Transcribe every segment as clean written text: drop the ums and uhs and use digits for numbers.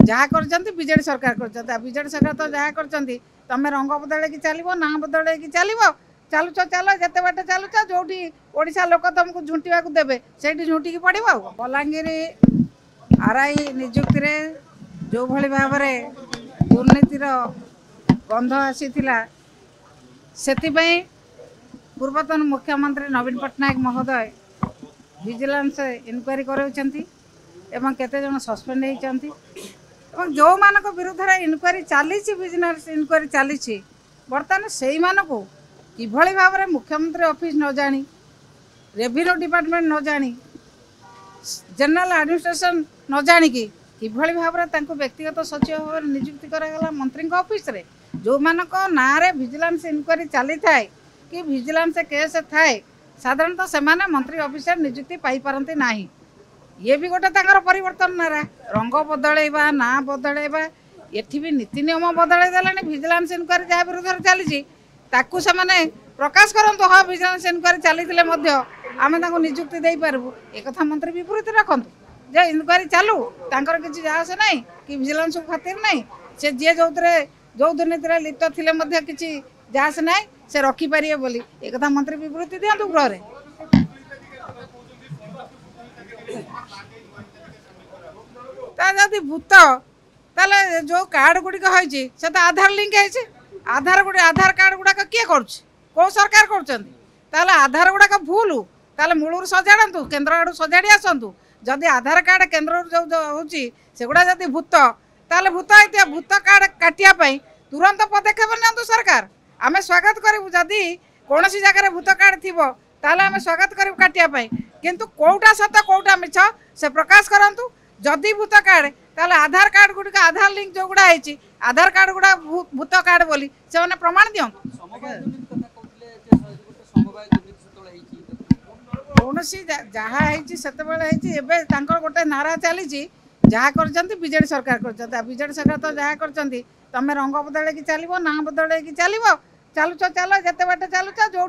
जहाँ कर बीजेडी सरकार कर बीजेडी सरकार तो जहाँ कर तुम रंग बदल की चलो ना बदल की चलो चलुच चल जिते बाट चलुच जो ओडिशा लोक तुमको झुंटा देवे से झुंटिकी पड़ो बलांगीर आरआई निजुक्ति में जो भाई भाव में दुर्नीतिर गंध आसीला से पूर्वतन मुख्यमंत्री नवीन पट्टनायक महोदय विजिलेंस इनक्वारी कराउछंती केते जन सस्पेंड होती जो मान विरुद्ध इनक्वारी चली बिजनेस इनक्वारी चली बर्तमान से मानू किभली भाव में मुख्यमंत्री ऑफिस न जानी रेवेन्यू डिपार्टमेंट न जानी जनरल एडमिनिस्ट्रेशन न जानिकी किभली भाव में व्यक्तिगत सचिव भाव में नियुक्ति करागला मंत्री ऑफिस रे जो मानक ना रे विजिलेंस इनक्वारी चली थाए कि विजिलेंस केस थाए साधारणतः से मंत्री ऑफिसर नियुक्ति पाई पारती नाही ये भी गोटे परिवर्तन नारा रंग बदलैबा ना बदलैबा एठी भी नीति नियम बदल देलानी विजिलेंस इनक्वारी जहाँ विरुद्ध चली ताकू से प्रकाश करंतु हाँ विजिलेंस इनक्वारी चली आम निजुक्ति दे पारबू एक मंत्री विपरीत रखु जे इनक्वारी चालू तांकर किसी जहाज ना कि विजिलेंस खातिर ना से जी जो दुर्नीति लिप्त थे किसी जहाज ना से रखिपारे बोली एक मंत्री विवृत्ति दिंतु गृह जदि भूत ताले जो कार्ड गुड़िक होती से तो आधार लिंक है आधार कार्ड गुड़ाक किए कौ सरकार कर आधार गुड़ाक भूल ताले मूलर सजाड़ू केन्द्र आड़ू सजाड़ी आसतु जदि आधार कार्ड केन्द्र जो होगुड़ा जदि भूत ताले भूत होती भूत कार्ड काटापी तुरंत पदक्षेप नि सरकार आम स्वागत करूँ जदि कौन सी जगह भूत कार्ड थी आम स्वागत करूँ काटापी किंतु कौटा सत कौटा मिछ से प्रकाश करंतु जदि भूत कार्ड ताले आधार कार्ड गुड़िक आधार लिंक जो गुड़ा है आधार कार्ड गुड़ा भूत कार्ड बोली से प्रमाण दियंतु कौन सी जहाँ होते गोटे नारा चली जहाँ कर बीजेडी सरकार कर बीजेडी सरकार तो जहाँ कर तुम रंग बदल की चलो ना बदल की चलो चलुच चल जिते बाट चलुच जो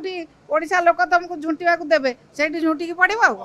ओडिशा लोक तुमको झुंटा देवे से झुंटिकी पड़ो।